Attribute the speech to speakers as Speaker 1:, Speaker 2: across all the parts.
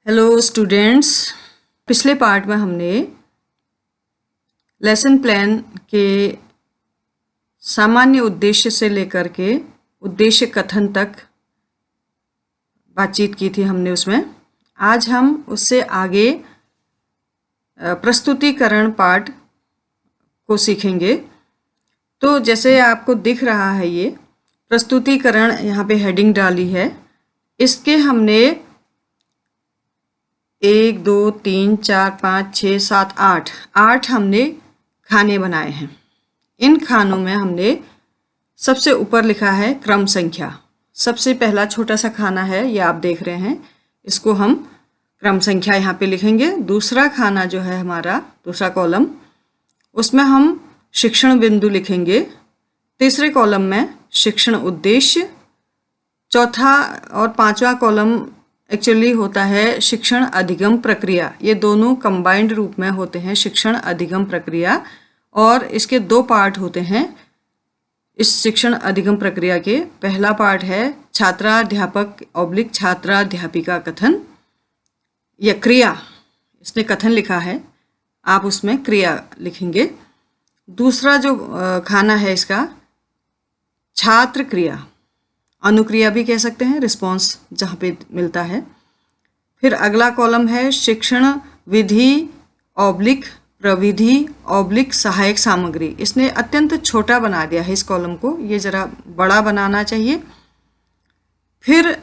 Speaker 1: Hello students, पिछले part में हमने लेसन प्लान के सामान्य उद्देश्य से लेकर के उद्देश्य कथन तक बातचीत की थी हमने उसमें। आज हम उससे आगे प्रस्तुतिकरण पार्ट को सीखेंगे। तो जैसे आपको दिख रहा है ये प्रस्तुतिकरण, यहाँ पे हेडिंग डाली है। इसके हमने 1, 2, 3, 4, 5, 6, 7, 8 हमने खाने बनाए हैं। इन खानों में हमने सबसे ऊपर लिखा है क्रम संख्या। सबसे पहला छोटा सा खाना है, ये आप देख रहे हैं, इसको हम क्रम संख्या यहाँ पे लिखेंगे। दूसरा खाना जो है हमारा, दूसरा कॉलम, उसमें हम शिक्षण बिंदु लिखेंगे। तीसरे कॉलम में शिक्षण उद्देश्य। चौथा और पांचवा कॉलम एक्चुअली होता है शिक्षण अधिगम प्रक्रिया। ये दोनों कंबाइंड रूप में होते हैं शिक्षण अधिगम प्रक्रिया, और इसके दो पार्ट होते हैं इस शिक्षण अधिगम प्रक्रिया के। पहला पार्ट है छात्राध्यापक / छात्राध्यापिका कथन या क्रिया। इसने कथन लिखा है, आप उसमें क्रिया लिखेंगे। दूसरा जो खाना है इसका छात्र क्रिया, अनुक्रिया भी कह सकते हैं, रिस्पॉन्स जहाँ पे मिलता है। फिर अगला कॉलम है शिक्षण विधि / प्रविधि / सहायक सामग्री। इसने अत्यंत छोटा बना दिया है इस कॉलम को, ये ज़रा बड़ा बनाना चाहिए। फिर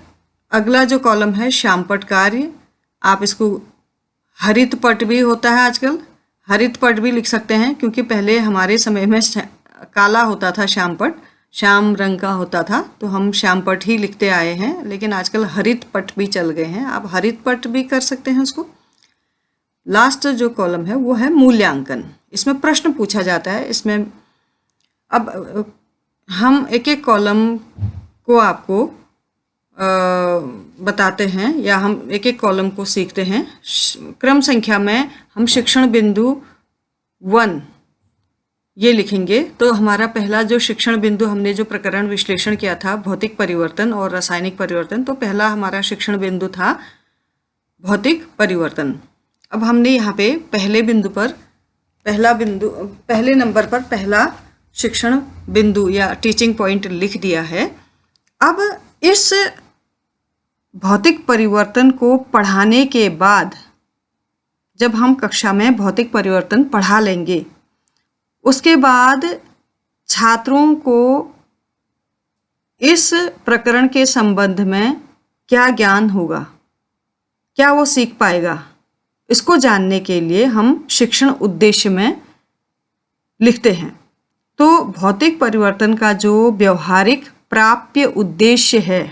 Speaker 1: अगला जो कॉलम है श्यामपट्ट कार्य। आप इसको हरित पट भी होता है आजकल, हरित पट भी लिख सकते हैं, क्योंकि पहले हमारे समय में काला होता था श्यामपट्ट, श्याम रंग का होता था, तो हम श्यामपट्ट ही लिखते आए हैं। लेकिन आजकल हरित पट भी चल गए हैं, आप हरित पट भी कर सकते हैं उसको। लास्ट जो कॉलम है वो है मूल्यांकन। इसमें प्रश्न पूछा जाता है। इसमें अब हम एक एक कॉलम को आपको बताते हैं, या हम एक एक कॉलम को सीखते हैं। क्रम संख्या में हम शिक्षण बिंदु 1 ये लिखेंगे। तो हमारा पहला जो शिक्षण बिंदु, हमने जो प्रकरण विश्लेषण किया था भौतिक परिवर्तन और रासायनिक परिवर्तन, तो पहला हमारा शिक्षण बिंदु था भौतिक परिवर्तन। अब हमने यहाँ पे पहले नंबर पर पहला शिक्षण बिंदु या टीचिंग पॉइंट लिख दिया है। अब इस भौतिक परिवर्तन को पढ़ाने के बाद, जब हम कक्षा में भौतिक परिवर्तन पढ़ा लेंगे, उसके बाद छात्रों को इस प्रकरण के संबंध में क्या ज्ञान होगा, क्या वो सीख पाएगा, इसको जानने के लिए हम शिक्षण उद्देश्य में लिखते हैं। तो भौतिक परिवर्तन का जो व्यवहारिक प्राप्य उद्देश्य है,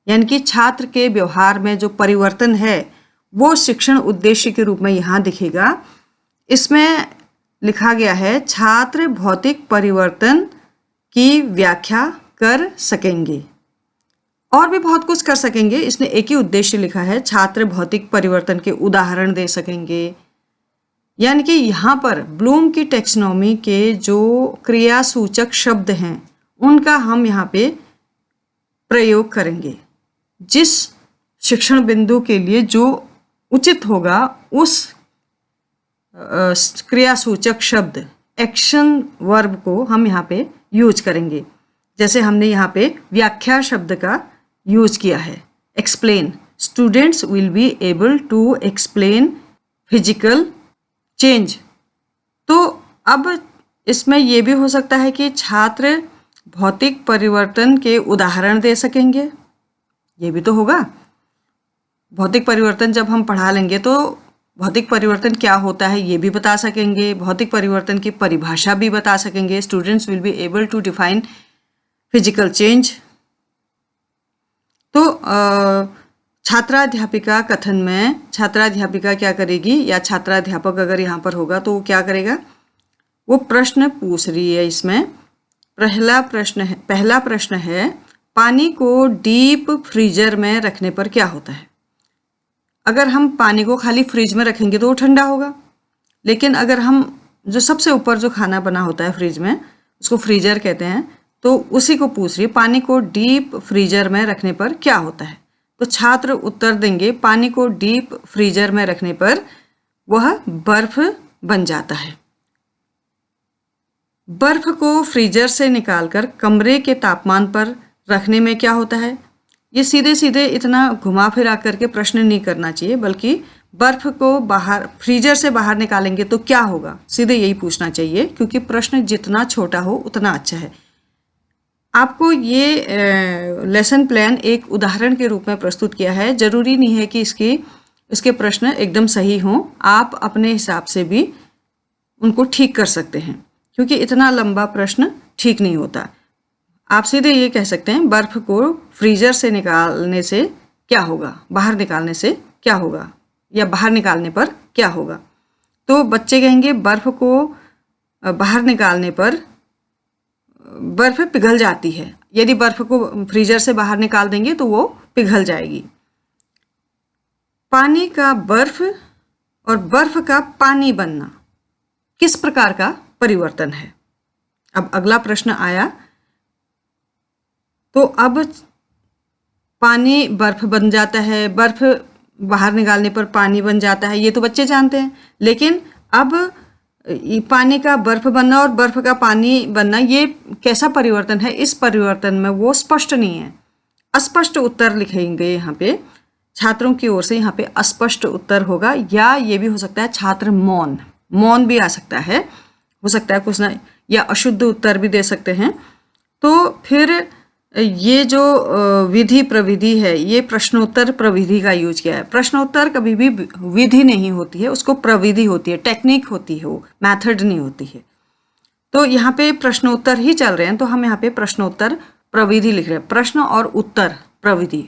Speaker 1: यानी कि छात्र के व्यवहार में जो परिवर्तन है, वो शिक्षण उद्देश्य के रूप में यहाँ दिखेगा। इसमें लिखा गया है छात्र भौतिक परिवर्तन की व्याख्या कर सकेंगे, और भी बहुत कुछ कर सकेंगे। इसने एक ही उद्देश्य लिखा है, छात्र भौतिक परिवर्तन के उदाहरण दे सकेंगे। यानी कि यहाँ पर ब्लूम की टेक्सोनॉमी के जो क्रियासूचक शब्द हैं, उनका हम यहाँ पे प्रयोग करेंगे। जिस शिक्षण बिंदु के लिए जो उचित होगा, उस क्रियासूचक शब्द एक्शन वर्ब को हम यहाँ पे यूज करेंगे। जैसे हमने यहाँ पे व्याख्या शब्द का यूज किया है, explain. Students will be able to explain physical change. तो अब इसमें ये भी हो सकता है कि छात्र भौतिक परिवर्तन के उदाहरण दे सकेंगे, ये भी तो होगा। भौतिक परिवर्तन जब हम पढ़ा लेंगे तो भौतिक परिवर्तन क्या होता है ये भी बता सकेंगे, भौतिक परिवर्तन की परिभाषा भी बता सकेंगे। Students will be able to define physical change. तो छात्राध्यापिका कथन में छात्राध्यापिका क्या करेगी, या छात्राध्यापक अगर यहाँ पर होगा तो वो क्या करेगा, वो प्रश्न पूछ रही है। इसमें पहला प्रश्न है पानी को डीप फ्रीजर में रखने पर क्या होता है। अगर हम पानी को खाली फ्रिज में रखेंगे तो वो ठंडा होगा, लेकिन अगर हम जो सबसे ऊपर जो खाना बना होता है फ्रिज में, उसको फ्रीजर कहते हैं, तो उसी को पूछ रही है, पानी को डीप फ्रीजर में रखने पर क्या होता है। तो छात्र उत्तर देंगे पानी को डीप फ्रीजर में रखने पर वह बर्फ बन जाता है। बर्फ को फ्रीजर से निकालकर कमरे के तापमान पर रखने में क्या होता है? ये सीधे सीधे इतना घुमा फिरा करके प्रश्न नहीं करना चाहिए, बल्कि बर्फ को बाहर फ्रीजर से बाहर निकालेंगे तो क्या होगा, सीधे यही पूछना चाहिए, क्योंकि प्रश्न जितना छोटा हो उतना अच्छा है। आपको ये लेसन प्लान एक उदाहरण के रूप में प्रस्तुत किया है। जरूरी नहीं है कि इसके प्रश्न एकदम सही हों, आप अपने हिसाब से भी उनको ठीक कर सकते हैं, क्योंकि इतना लंबा प्रश्न ठीक नहीं होता। आप सीधे ये कह सकते हैं बर्फ को फ्रीजर से निकालने से क्या होगा, बाहर निकालने से क्या होगा, या बाहर निकालने पर क्या होगा। तो बच्चे कहेंगे बर्फ को बाहर निकालने पर बर्फ पिघल जाती है। यदि बर्फ को फ्रीजर से बाहर निकाल देंगे तो वो पिघल जाएगी। पानी का बर्फ और बर्फ का पानी बनना किस प्रकार का परिवर्तन है? अब अगला प्रश्न आया, तो अब पानी बर्फ बन जाता है, बर्फ बाहर निकालने पर पानी बन जाता है, ये तो बच्चे जानते हैं। लेकिन अब पानी का बर्फ बनना और बर्फ का पानी बनना, ये कैसा परिवर्तन है? इस परिवर्तन में वो स्पष्ट नहीं है, अस्पष्ट उत्तर लिखेंगे यहाँ पे छात्रों की ओर से। यहाँ पे अस्पष्ट उत्तर होगा, या ये भी हो सकता है छात्र मौन भी आ सकता है, हो सकता है कुछ ना, या अशुद्ध उत्तर भी दे सकते हैं। तो फिर ये जो विधि प्रविधि है, ये प्रश्नोत्तर प्रविधि का यूज किया है। प्रश्नोत्तर कभी भी विधि नहीं होती है, उसको प्रविधि होती है, टेक्निक होती है, वो मेथड नहीं होती है। तो यहाँ पे प्रश्नोत्तर ही चल रहे हैं, तो हम यहाँ पे प्रश्नोत्तर प्रविधि लिख रहे हैं। प्रश्न और उत्तर प्रविधि,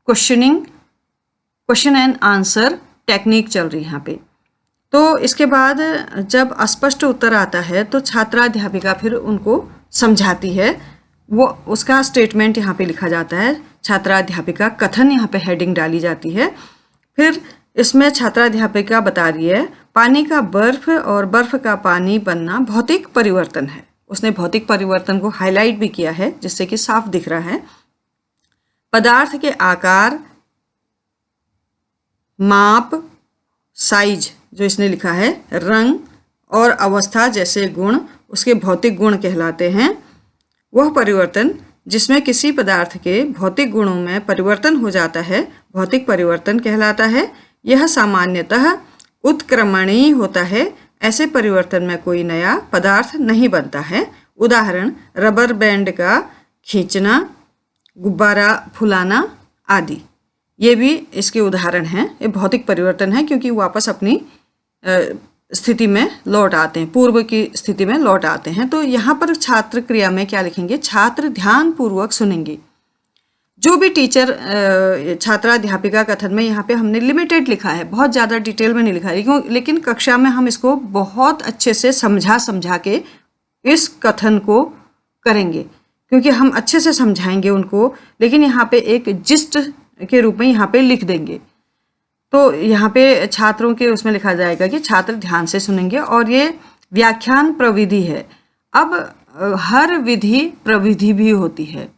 Speaker 1: क्वेश्चन एंड आंसर टेक्निक चल रही है यहाँ पे। तो इसके बाद जब अस्पष्ट उत्तर आता है तो छात्राध्यापिका फिर उनको समझाती है, वो उसका स्टेटमेंट यहाँ पे लिखा जाता है। छात्राध्यापिका कथन यहाँ पे हेडिंग डाली जाती है। फिर इसमें छात्राध्यापिका बता रही है पानी का बर्फ और बर्फ का पानी बनना भौतिक परिवर्तन है। उसने भौतिक परिवर्तन को हाईलाइट भी किया है, जिससे कि साफ दिख रहा है। पदार्थ के आकार, माप, साइज जो इसने लिखा है, रंग और अवस्था जैसे गुण उसके भौतिक गुण कहलाते हैं। वह परिवर्तन जिसमें किसी पदार्थ के भौतिक गुणों में परिवर्तन हो जाता है भौतिक परिवर्तन कहलाता है। यह सामान्यतः उत्क्रमणीय होता है। ऐसे परिवर्तन में कोई नया पदार्थ नहीं बनता है। उदाहरण रबर बैंड का खींचना, गुब्बारा फुलाना आदि, ये भी इसके उदाहरण हैं। ये भौतिक परिवर्तन है क्योंकि वापस अपनी स्थिति में लौट आते हैं, पूर्व की स्थिति में लौट आते हैं। तो यहाँ पर छात्र क्रिया में क्या लिखेंगे? छात्र ध्यान पूर्वक सुनेंगे। जो भी टीचर छात्राध्यापिका कथन में यहाँ पे हमने लिमिटेड लिखा है, बहुत ज़्यादा डिटेल में नहीं लिखा है, लेकिन कक्षा में हम इसको बहुत अच्छे से समझा के इस कथन को करेंगे, क्योंकि हम अच्छे से समझाएंगे उनको, लेकिन यहाँ पे एक जिस्ट के रूप में यहाँ पे लिख देंगे। तो यहाँ पे छात्रों के उसमें लिखा जाएगा कि छात्र ध्यान से सुनेंगे। और ये व्याख्यान प्रविधि है। अब हर विधि प्रविधि भी होती है,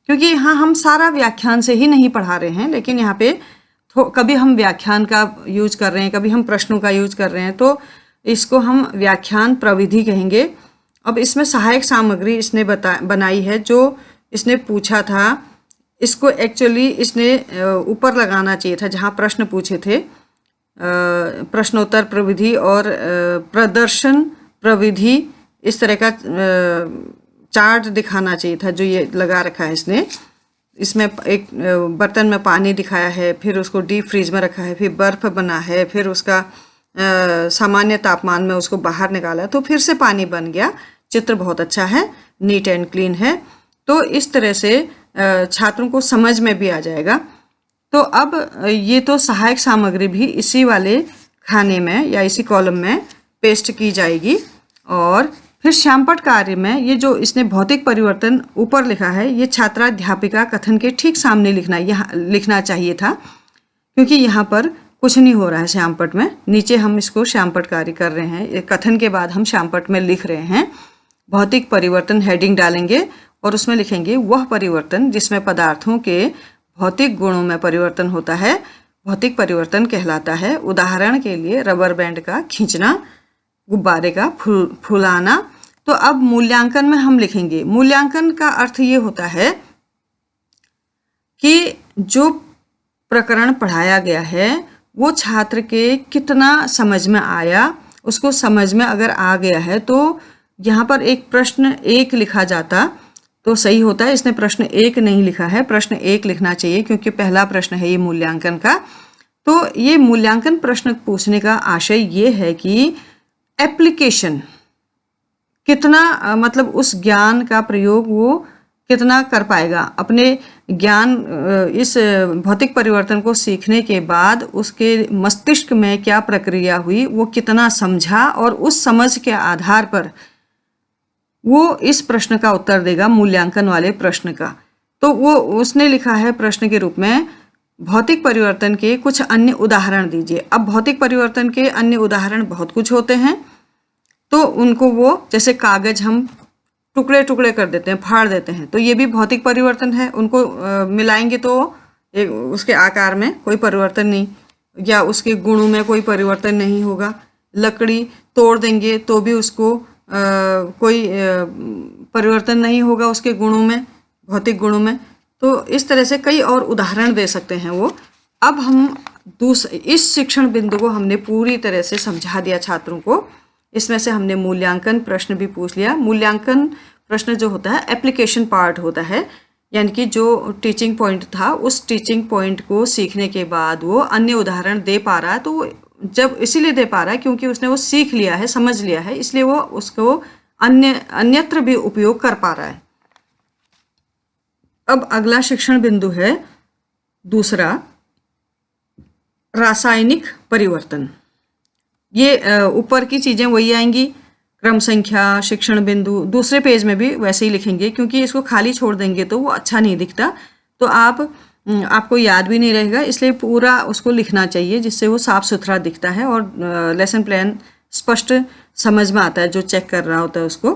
Speaker 1: क्योंकि यहाँ हम सारा व्याख्यान से ही नहीं पढ़ा रहे हैं, लेकिन यहाँ पे कभी हम व्याख्यान का यूज कर रहे हैं, कभी हम प्रश्नों का यूज कर रहे हैं, तो इसको हम व्याख्यान प्रविधि कहेंगे। अब इसमें सहायक सामग्री इसने बनाई है, जो इसने पूछा था, इसको एक्चुअली इसने ऊपर लगाना चाहिए था जहाँ प्रश्न पूछे थे। प्रश्नोत्तर प्रविधि और प्रदर्शन प्रविधि, इस तरह का चार्ट दिखाना चाहिए था, जो ये लगा रखा है इसने। इसमें एक बर्तन में पानी दिखाया है, फिर उसको डीप फ्रीज में रखा है, फिर बर्फ़ बना है, फिर उसका सामान्य तापमान में उसको बाहर निकाला, तो फिर से पानी बन गया। चित्र बहुत अच्छा है, नीट एंड क्लीन है। तो इस तरह से छात्रों को समझ में भी आ जाएगा। तो अब ये तो सहायक सामग्री भी इसी वाले खाने में या इसी कॉलम में पेस्ट की जाएगी। और फिर श्यामपट्ट कार्य में ये जो इसने भौतिक परिवर्तन ऊपर लिखा है, ये छात्राध्यापिका कथन के ठीक सामने लिखना चाहिए था, क्योंकि यहाँ पर कुछ नहीं हो रहा है श्यामपट्ट में। नीचे हम इसको श्यामपट्ट कार्य कर रहे हैं, कथन के बाद हम श्यामपट्ट में लिख रहे हैं। भौतिक परिवर्तन हेडिंग डालेंगे और उसमें लिखेंगे वह परिवर्तन जिसमें पदार्थों के भौतिक गुणों में परिवर्तन होता है, भौतिक परिवर्तन कहलाता है। उदाहरण के लिए रबर बैंड का खींचना, गुब्बारे का फुलाना। तो अब मूल्यांकन में हम लिखेंगे, मूल्यांकन का अर्थ ये होता है कि जो प्रकरण पढ़ाया गया है वो छात्र के कितना समझ में आया, उसको समझ में अगर आ गया है तो यहाँ पर एक प्रश्न 1 लिखा जाता तो सही होता है। इसने प्रश्न 1 नहीं लिखा है, प्रश्न 1 लिखना चाहिए क्योंकि पहला प्रश्न है ये मूल्यांकन का। तो ये मूल्यांकन प्रश्न पूछने का आशय ये है कि एप्लीकेशन कितना, मतलब उस ज्ञान का प्रयोग वो कितना कर पाएगा, अपने ज्ञान इस भौतिक परिवर्तन को सीखने के बाद उसके मस्तिष्क में क्या प्रक्रिया हुई, वो कितना समझा और उस समझ के आधार पर वो इस प्रश्न का उत्तर देगा, मूल्यांकन वाले प्रश्न का। तो वो उसने लिखा है प्रश्न के रूप में भौतिक परिवर्तन के कुछ अन्य उदाहरण दीजिए। अब भौतिक परिवर्तन के अन्य उदाहरण बहुत कुछ होते हैं, तो उनको वो जैसे कागज हम टुकड़े टुकड़े कर देते हैं, फाड़ देते हैं, तो ये भी भौतिक परिवर्तन है। उनको मिलाएंगे तो उसके आकार में कोई परिवर्तन नहीं या उसके गुणों में कोई परिवर्तन नहीं होगा। लकड़ी तोड़ देंगे तो भी उसको कोई परिवर्तन नहीं होगा उसके गुणों में, भौतिक गुणों में। तो इस तरह से कई और उदाहरण दे सकते हैं वो। अब हम इस शिक्षण बिंदु को हमने पूरी तरह से समझा दिया छात्रों को। इसमें से हमने मूल्यांकन प्रश्न भी पूछ लिया। मूल्यांकन प्रश्न जो होता है एप्लीकेशन पार्ट होता है, यानी कि जो टीचिंग पॉइंट था उस टीचिंग पॉइंट को सीखने के बाद वो अन्य उदाहरण दे पा रहा है। तो जब इसीलिए दे पा रहा है क्योंकि उसने वो सीख लिया है, समझ लिया है, इसलिए वो उसको अन्यत्र भी उपयोग कर पा रहा है। अब अगला शिक्षण बिंदु है दूसरा, रासायनिक परिवर्तन। ये ऊपर की चीज़ें वही आएंगी, क्रम संख्या, शिक्षण बिंदु, दूसरे पेज में भी वैसे ही लिखेंगे क्योंकि इसको खाली छोड़ देंगे तो वो अच्छा नहीं दिखता, तो आपको याद भी नहीं रहेगा, इसलिए पूरा उसको लिखना चाहिए जिससे वो साफ सुथरा दिखता है और लेसन प्लान स्पष्ट समझ में आता है जो चेक कर रहा होता है उसको।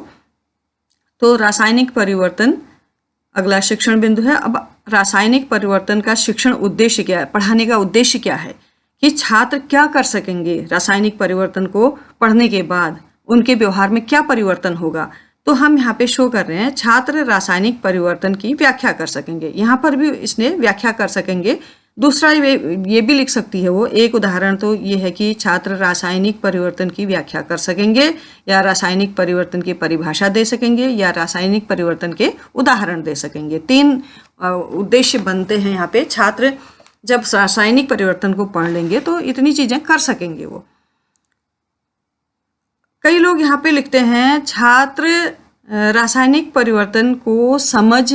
Speaker 1: तो रासायनिक परिवर्तन अगला शिक्षण बिंदु है। अब रासायनिक परिवर्तन का शिक्षण उद्देश्य क्या है, पढ़ाने का उद्देश्य क्या है, कि छात्र क्या कर सकेंगे रासायनिक परिवर्तन को पढ़ने के बाद, उनके व्यवहार में क्या परिवर्तन होगा। तो हम यहाँ पे शो कर रहे हैं छात्र रासायनिक परिवर्तन की व्याख्या कर सकेंगे। यहाँ पर भी इसने व्याख्या कर सकेंगे। दूसरा ये भी लिख सकती है वो, एक उदाहरण तो ये है कि छात्र रासायनिक परिवर्तन की व्याख्या कर सकेंगे या रासायनिक परिवर्तन की परिभाषा दे सकेंगे या रासायनिक परिवर्तन के उदाहरण दे सकेंगे। 3 उद्देश्य बनते हैं यहाँ पे। छात्र जब रासायनिक परिवर्तन को पढ़ लेंगे तो इतनी चीजें कर सकेंगे वो। कई लोग यहाँ पे लिखते हैं छात्र रासायनिक परिवर्तन को समझ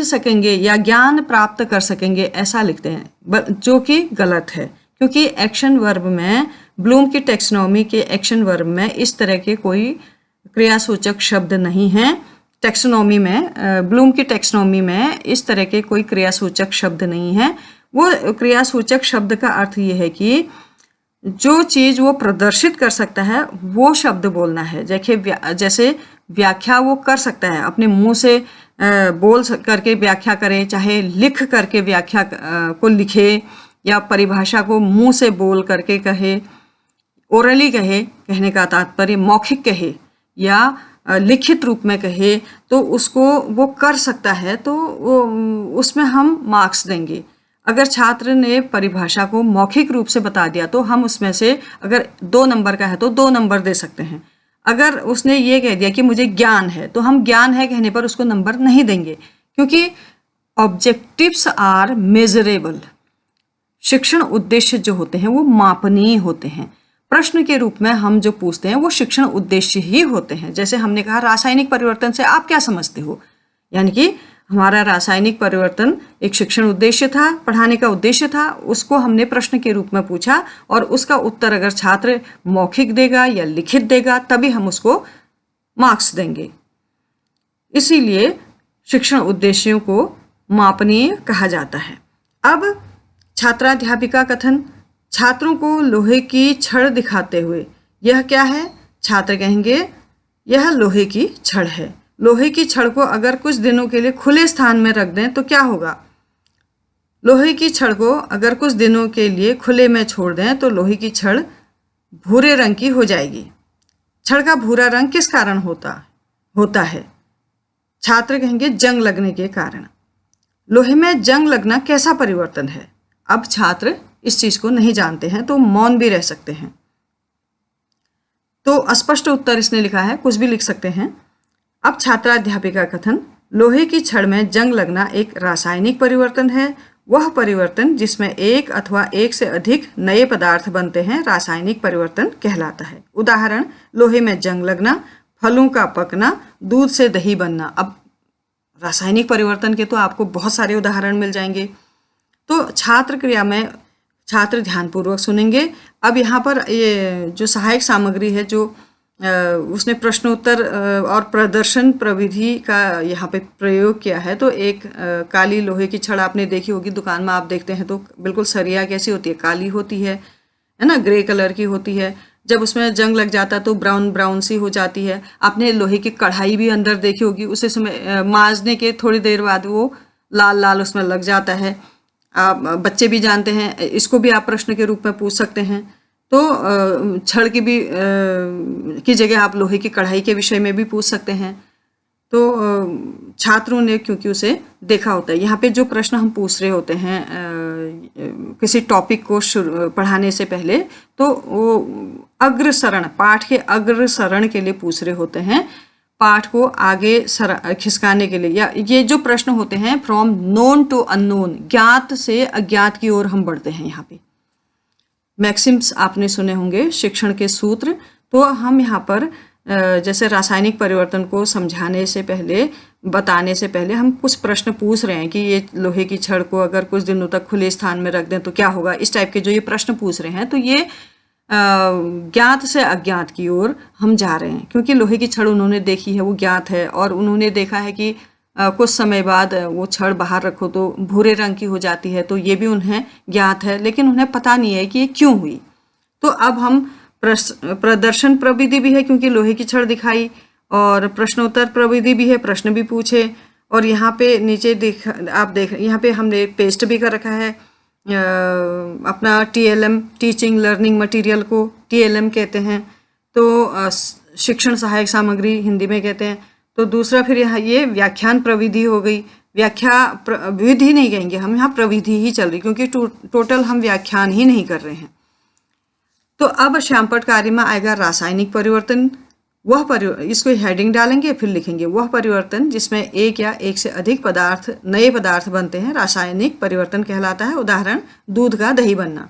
Speaker 1: सकेंगे या ज्ञान प्राप्त कर सकेंगे, ऐसा लिखते हैं, जो कि गलत है क्योंकि एक्शन वर्ब में, ब्लूम की टेक्सोनॉमी के एक्शन वर्ब में इस तरह के कोई क्रियासूचक शब्द नहीं हैं। टेक्सोनॉमी में, ब्लूम की टेक्सोनॉमी में इस तरह के कोई क्रियासूचक शब्द नहीं है। वो क्रियासूचक शब्द का अर्थ ये है कि जो चीज़ वो प्रदर्शित कर सकता है वो शब्द बोलना है। जैसे व्याख्या वो कर सकता है, अपने मुंह से बोल करके व्याख्या करे, चाहे लिख करके व्याख्या को लिखे या परिभाषा को मुंह से बोल करके कहे, ओरली कहे, कहने का तात्पर्य मौखिक कहे या लिखित रूप में कहे, तो उसको वो कर सकता है तो उसमें हम मार्क्स देंगे। अगर छात्र ने परिभाषा को मौखिक रूप से बता दिया तो हम उसमें से अगर 2 नंबर का है तो 2 नंबर दे सकते हैं। अगर उसने ये कह दिया कि मुझे ज्ञान है तो हम ज्ञान है कहने पर उसको नंबर नहीं देंगे, क्योंकि ऑब्जेक्टिव्स आर मेजरेबल। शिक्षण उद्देश्य जो होते हैं वो मापनीय होते हैं। प्रश्न के रूप में हम जो पूछते हैं वो शिक्षण उद्देश्य ही होते हैं। जैसे हमने कहा रासायनिक परिवर्तन से आप क्या समझते हो, यानी कि हमारा रासायनिक परिवर्तन एक शिक्षण उद्देश्य था, पढ़ाने का उद्देश्य था, उसको हमने प्रश्न के रूप में पूछा और उसका उत्तर अगर छात्र मौखिक देगा या लिखित देगा तभी हम उसको मार्क्स देंगे। इसीलिए शिक्षण उद्देश्यों को मापनीय कहा जाता है। अब छात्राध्यापिका कथन, छात्रों को लोहे की छड़ दिखाते हुए, यह क्या है, छात्र कहेंगे यह लोहे की छड़ है। लोहे की छड़ को अगर कुछ दिनों के लिए खुले स्थान में रख दें तो क्या होगा? लोहे की छड़ को अगर कुछ दिनों के लिए खुले में छोड़ दें तो लोहे की छड़ भूरे रंग की हो जाएगी। छड़ का भूरा रंग किस कारण होता है? छात्र कहेंगे जंग लगने के कारण। लोहे में जंग लगना कैसा परिवर्तन है? अब छात्र इस चीज को नहीं जानते हैं तो मौन भी रह सकते हैं। तो अस्पष्ट उत्तर इसने लिखा है, कुछ भी लिख सकते हैं। अब छात्राध्यापिका कथन, लोहे की छड़ में जंग लगना एक रासायनिक परिवर्तन है। वह परिवर्तन जिसमें एक अथवा एक से अधिक नए पदार्थ बनते हैं रासायनिक परिवर्तन कहलाता है। उदाहरण, लोहे में जंग लगना, फलों का पकना, दूध से दही बनना। अब रासायनिक परिवर्तन के तो आपको बहुत सारे उदाहरण मिल जाएंगे। तो छात्र क्रिया में छात्र ध्यानपूर्वक सुनेंगे। अब यहाँ पर ये जो सहायक सामग्री है, जो उसने प्रश्नोत्तर और प्रदर्शन प्रविधि का यहाँ पे प्रयोग किया है। तो एक काली लोहे की छड़ आपने देखी होगी, दुकान में आप देखते हैं तो बिल्कुल सरिया कैसी होती है? काली होती है ना, ग्रे कलर की होती है। जब उसमें जंग लग जाता है तो ब्राउन ब्राउन सी हो जाती है। आपने लोहे की कढ़ाई भी अंदर देखी होगी, उसी समय मांजने के थोड़ी देर बाद वो लाल लाल उसमें लग जाता है। आप बच्चे भी जानते हैं, इसको भी आप प्रश्न के रूप में पूछ सकते हैं। तो छड़ की जगह आप लोहे की कढ़ाई के विषय में भी पूछ सकते हैं। तो छात्रों ने क्योंकि उसे देखा होता है। यहाँ पे जो प्रश्न हम पूछ रहे होते हैं किसी टॉपिक को पढ़ाने से पहले, तो वो अग्रसरण, पाठ के अग्रसरण के लिए पूछ रहे होते हैं, पाठ को आगे खिसकाने के लिए। या ये जो प्रश्न होते हैं फ्रॉम नोन टू अननोन, ज्ञात से अज्ञात की ओर हम बढ़ते हैं। यहाँ पे मैक्सिम्स आपने सुने होंगे, शिक्षण के सूत्र। तो हम यहाँ पर जैसे रासायनिक परिवर्तन को समझाने से पहले, बताने से पहले हम कुछ प्रश्न पूछ रहे हैं कि ये लोहे की छड़ को अगर कुछ दिनों तक खुले स्थान में रख दें तो क्या होगा। इस टाइप के जो ये प्रश्न पूछ रहे हैं, तो ये ज्ञात से अज्ञात की ओर हम जा रहे हैं। क्योंकि लोहे की छड़ उन्होंने देखी है, वो ज्ञात है, और उन्होंने देखा है कि कुछ समय बाद वो छड़ बाहर रखो तो भूरे रंग की हो जाती है, तो ये भी उन्हें ज्ञात है, लेकिन उन्हें पता नहीं है कि ये क्यों हुई। तो अब हम प्रदर्शन प्रविधि भी है, क्योंकि लोहे की छड़ दिखाई, और प्रश्नोत्तर प्रविधि भी है, प्रश्न भी पूछे। और यहाँ पे नीचे आप देख, यहाँ पे हमने पेस्ट भी कर रखा है अपना TLM, टीचिंग लर्निंग मटेरियल को TLM कहते हैं। तो शिक्षण सहायक सामग्री हिंदी में कहते हैं। तो दूसरा फिर यहाँ ये व्याख्यान प्रविधि हो गई। विधि नहीं कहेंगे हम, यहाँ प्रविधि ही चल रही, क्योंकि टोटल हम व्याख्यान ही नहीं कर रहे हैं। तो अब श्यामपट्ट कार्य में आएगा रासायनिक परिवर्तन। इसको हेडिंग डालेंगे, फिर लिखेंगे वह परिवर्तन जिसमें एक या एक से अधिक नए पदार्थ बनते हैं रासायनिक परिवर्तन कहलाता है। उदाहरण, दूध का दही बनना।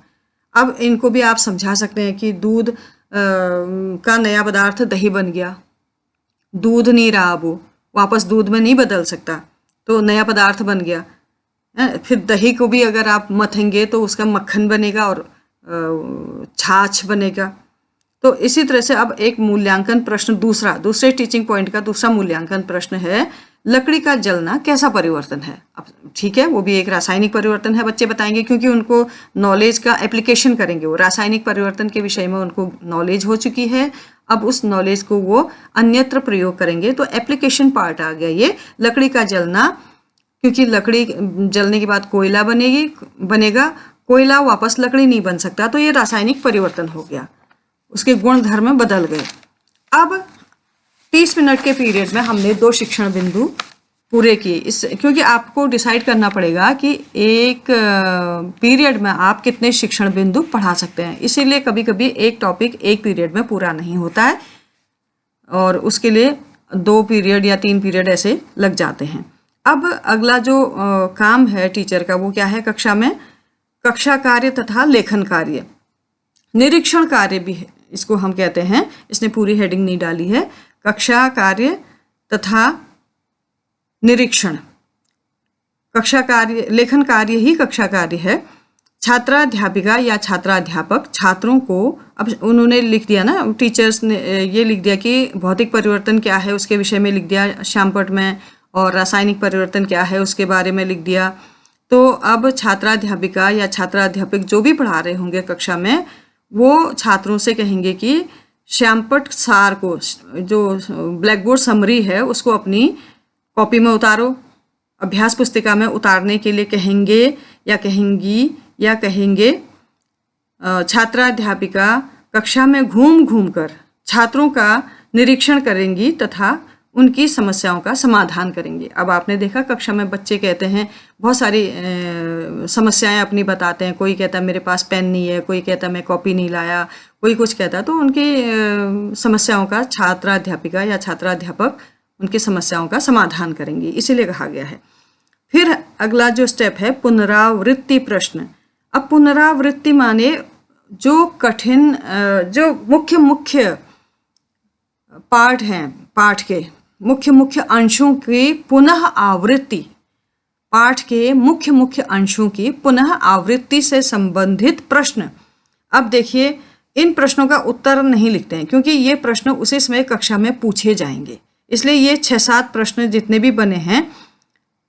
Speaker 1: अब इनको भी आप समझा सकते हैं कि दूध का नया पदार्थ दही बन गया, दूध नहीं रहा, वो वापस दूध में नहीं बदल सकता, तो नया पदार्थ बन गया। फिर दही को भी अगर आप मथेंगे तो उसका मक्खन बनेगा और छाछ बनेगा। तो इसी तरह से अब एक मूल्यांकन प्रश्न दूसरे टीचिंग पॉइंट का दूसरा मूल्यांकन प्रश्न है, लकड़ी का जलना कैसा परिवर्तन है। अब ठीक है, वो भी एक रासायनिक परिवर्तन है, बच्चे बताएंगे, क्योंकि उनको नॉलेज का एप्लीकेशन करेंगे। वो रासायनिक परिवर्तन के विषय में उनको नॉलेज हो चुकी है, अब उस नॉलेज को वो अन्यत्र प्रयोग करेंगे। तो एप्लीकेशन पार्ट आ गया ये, लकड़ी का जलना, क्योंकि लकड़ी जलने के बाद कोयला बनेगा, कोयला वापस लकड़ी नहीं बन सकता, तो ये रासायनिक परिवर्तन हो गया, उसके गुण धर्म बदल गए। अब 30 मिनट के पीरियड में हमने 2 शिक्षण बिंदु पूरे किए। क्योंकि आपको डिसाइड करना पड़ेगा कि एक पीरियड में आप कितने शिक्षण बिंदु पढ़ा सकते हैं। इसीलिए कभी कभी एक टॉपिक एक पीरियड में पूरा नहीं होता है, और उसके लिए 2 पीरियड या 3 पीरियड ऐसे लग जाते हैं। अब अगला जो काम है टीचर का, वो क्या है कक्षा में? कक्षा कार्य तथा लेखन कार्य। निरीक्षण कार्य भी है, इसको हम कहते हैं, इसने पूरी हेडिंग नहीं डाली है। कक्षा कार्य तथा निरीक्षण, कक्षा कार्य, लेखन कार्य ही कक्षा कार्य है। छात्राध्यापिका या छात्राध्यापक छात्रों को, अब उन्होंने लिख दिया ना, टीचर्स ने ये लिख दिया कि भौतिक परिवर्तन क्या है उसके विषय में लिख दिया श्यामपट्ट में, और रासायनिक परिवर्तन क्या है उसके बारे में लिख दिया। तो अब छात्राध्यापिका या छात्राध्यापक जो भी पढ़ा रहे होंगे कक्षा में, वो छात्रों से कहेंगे कि श्यामपट्ट सार को, जो ब्लैक बोर्ड समरी है, उसको अपनी कॉपी में उतारो। अभ्यास पुस्तिका में उतारने के लिए कहेंगे या कहेंगी या कहेंगे छात्राध्यापिका कक्षा में घूम घूम कर छात्रों का निरीक्षण करेंगी तथा उनकी समस्याओं का समाधान करेंगी। अब आपने देखा कक्षा में बच्चे कहते हैं, बहुत सारी समस्याएं अपनी बताते हैं। कोई कहता है मेरे पास पेन नहीं है, कोई कहता है मैं कॉपी नहीं लाया, कोई कुछ कहता है। तो उनकी समस्याओं का छात्राध्यापिका या छात्राध्यापक उनकी समस्याओं का समाधान करेंगी, इसीलिए कहा गया है। फिर अगला जो स्टेप है पुनरावृत्ति प्रश्न। अब पुनरावृत्ति माने जो कठिन, जो मुख्य पार्ट हैं, पाठ के मुख्य अंशों की पुनः आवृत्ति, पाठ के मुख्य अंशों की पुनः आवृत्ति से संबंधित प्रश्न। अब देखिए, इन प्रश्नों का उत्तर नहीं लिखते हैं क्योंकि ये प्रश्न उसी समय कक्षा में पूछे जाएंगे, इसलिए ये 6-7 प्रश्न जितने भी बने हैं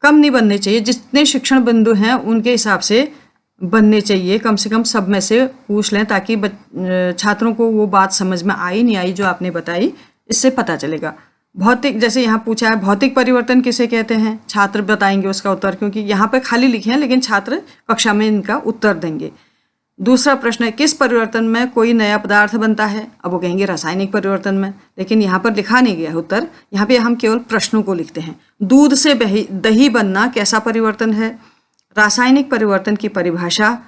Speaker 1: कम नहीं बनने चाहिए। जितने शिक्षण बिंदु हैं उनके हिसाब से बनने चाहिए, कम से कम सब में से पूछ लें ताकि छात्रों को वो बात समझ में आई नहीं आई जो आपने बताई, इससे पता चलेगा। भौतिक, जैसे यहाँ पूछा है भौतिक परिवर्तन किसे कहते हैं, छात्र बताएंगे उसका उत्तर, क्योंकि यहाँ पे खाली लिखे हैं लेकिन छात्र कक्षा में इनका उत्तर देंगे। दूसरा प्रश्न है किस परिवर्तन में कोई नया पदार्थ बनता है, अब वो कहेंगे रासायनिक परिवर्तन में, लेकिन यहाँ पर लिखा नहीं गया है उत्तर, यहाँ पे हम केवल प्रश्नों को लिखते हैं। दूध से दही बनना कैसा परिवर्तन है, रासायनिक परिवर्तन की परिभाषा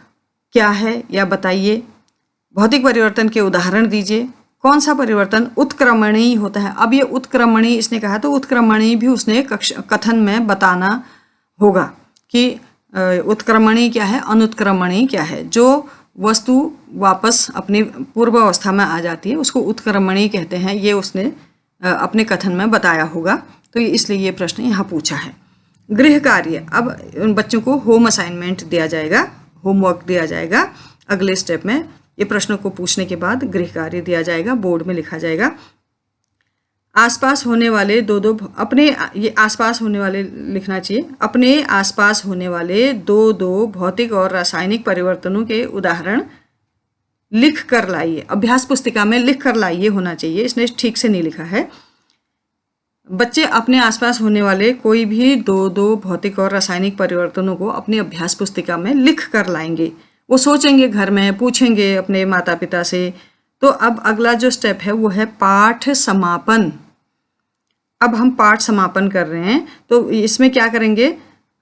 Speaker 1: क्या है या बताइए, भौतिक परिवर्तन के उदाहरण दीजिए, कौन सा परिवर्तन उत्क्रमणीय होता है। अब ये उत्क्रमणीय इसने कहा तो उत्क्रमणीय भी उसने कथन में बताना होगा कि उत्क्रमणीय क्या है, अनुत्क्रमणीय क्या है। जो वस्तु वापस अपनी पूर्व अवस्था में आ जाती है उसको उत्क्रमणीय कहते हैं, ये उसने अपने कथन में बताया होगा, तो इसलिए ये प्रश्न यहाँ पूछा है। गृह कार्य, अब उन बच्चों को होम असाइनमेंट दिया जाएगा, होमवर्क दिया जाएगा। अगले स्टेप में ये प्रश्नों को पूछने के बाद गृह कार्य दिया जाएगा, बोर्ड में लिखा जाएगा। आसपास होने वाले अपने, ये आसपास होने वाले लिखना चाहिए, अपने आसपास होने वाले दो भौतिक और रासायनिक परिवर्तनों के उदाहरण लिख कर लाइए। अभ्यास पुस्तिका में लिख कर लाइए होना चाहिए, इसने ठीक से नहीं लिखा है। बच्चे अपने आसपास होने वाले कोई भी दो भौतिक और रासायनिक परिवर्तनों को अपनी अभ्यास पुस्तिका में लिख कर लाएंगे। वो सोचेंगे, घर में पूछेंगे अपने माता पिता से। तो अब अगला जो स्टेप है वो है पाठ समापन। अब हम पाठ समापन कर रहे हैं, तो इसमें क्या करेंगे,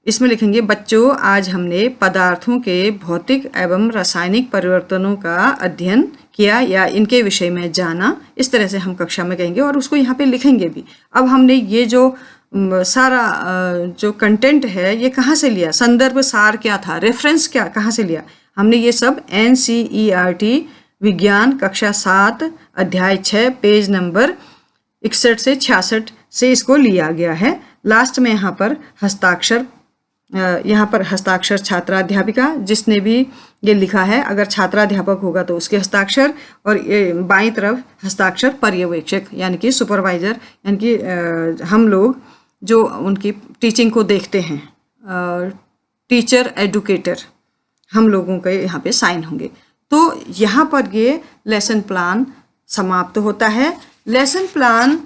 Speaker 1: इसमें लिखेंगे बच्चों आज हमने पदार्थों के भौतिक एवं रासायनिक परिवर्तनों का अध्ययन किया या इनके विषय में जाना। इस तरह से हम कक्षा में कहेंगे और उसको यहाँ पे लिखेंगे भी। अब हमने ये जो सारा जो कंटेंट है ये कहाँ से लिया, संदर्भ सार क्या था, रेफरेंस क्या कहाँ से लिया, हमने ये सब NCERT विज्ञान कक्षा 7 अध्याय 6 पेज नंबर 61 से 66 से इसको लिया गया है। लास्ट में यहाँ पर हस्ताक्षर छात्राध्यापिका जिसने भी ये लिखा है, अगर छात्राध्यापक होगा तो उसके हस्ताक्षर, और बाईं तरफ हस्ताक्षर पर्यवेक्षक यानी कि सुपरवाइजर, यानी कि हम लोग जो उनकी टीचिंग को देखते हैं, टीचर एडुकेटर, हम लोगों के यहाँ पे साइन होंगे। तो यहाँ पर ये लेसन प्लान समाप्त होता है। लेसन प्लान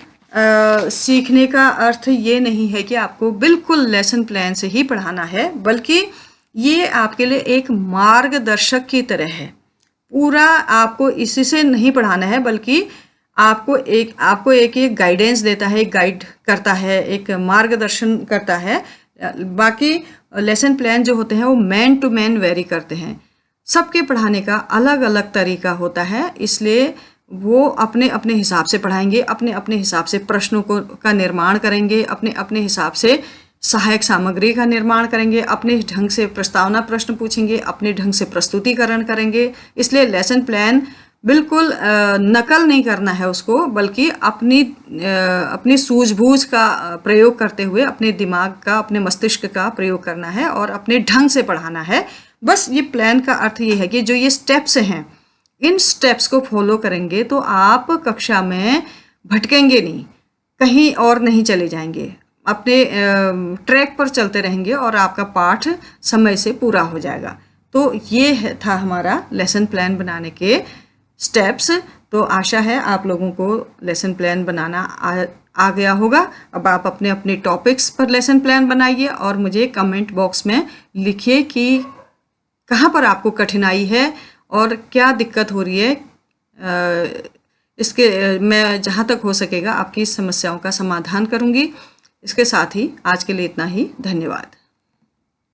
Speaker 1: सीखने का अर्थ ये नहीं है कि आपको बिल्कुल लेसन प्लान से ही पढ़ाना है, बल्कि ये आपके लिए एक मार्गदर्शक की तरह है। पूरा आपको इसी से नहीं पढ़ाना है, बल्कि आपको एक गाइडेंस देता है, एक गाइड करता है, एक मार्गदर्शन करता है। बाकी लेसन प्लान जो होते हैं वो मैन टू मैन वेरी करते हैं, सबके पढ़ाने का अलग अलग तरीका होता है, इसलिए वो अपने अपने हिसाब से पढ़ाएंगे, अपने अपने हिसाब से प्रश्नों का निर्माण करेंगे, अपने अपने हिसाब से सहायक सामग्री का निर्माण करेंगे, अपने ढंग से प्रस्तावना प्रश्न पूछेंगे, अपने ढंग से प्रस्तुतिकरण करेंगे। इसलिए लेसन प्लान बिल्कुल नकल नहीं करना है उसको, बल्कि अपनी सूझबूझ का प्रयोग करते हुए अपने दिमाग का, अपने मस्तिष्क का प्रयोग करना है और अपने ढंग से पढ़ाना है। बस ये प्लान का अर्थ ये है कि जो ये स्टेप्स हैं, इन स्टेप्स को फॉलो करेंगे तो आप कक्षा में भटकेंगे नहीं, कहीं और नहीं चले जाएंगे, अपने ट्रैक पर चलते रहेंगे और आपका पाठ समय से पूरा हो जाएगा। तो ये था हमारा लेसन प्लान बनाने के स्टेप्स। तो आशा है आप लोगों को लेसन प्लान बनाना आ गया होगा। अब आप अपने अपने टॉपिक्स पर लेसन प्लान बनाइए और मुझे कमेंट बॉक्स में लिखिए कि कहाँ पर आपको कठिनाई है और क्या दिक्कत हो रही है। मैं जहाँ तक हो सकेगा आपकी समस्याओं का समाधान करूँगी। इसके साथ ही आज के लिए इतना ही। धन्यवाद।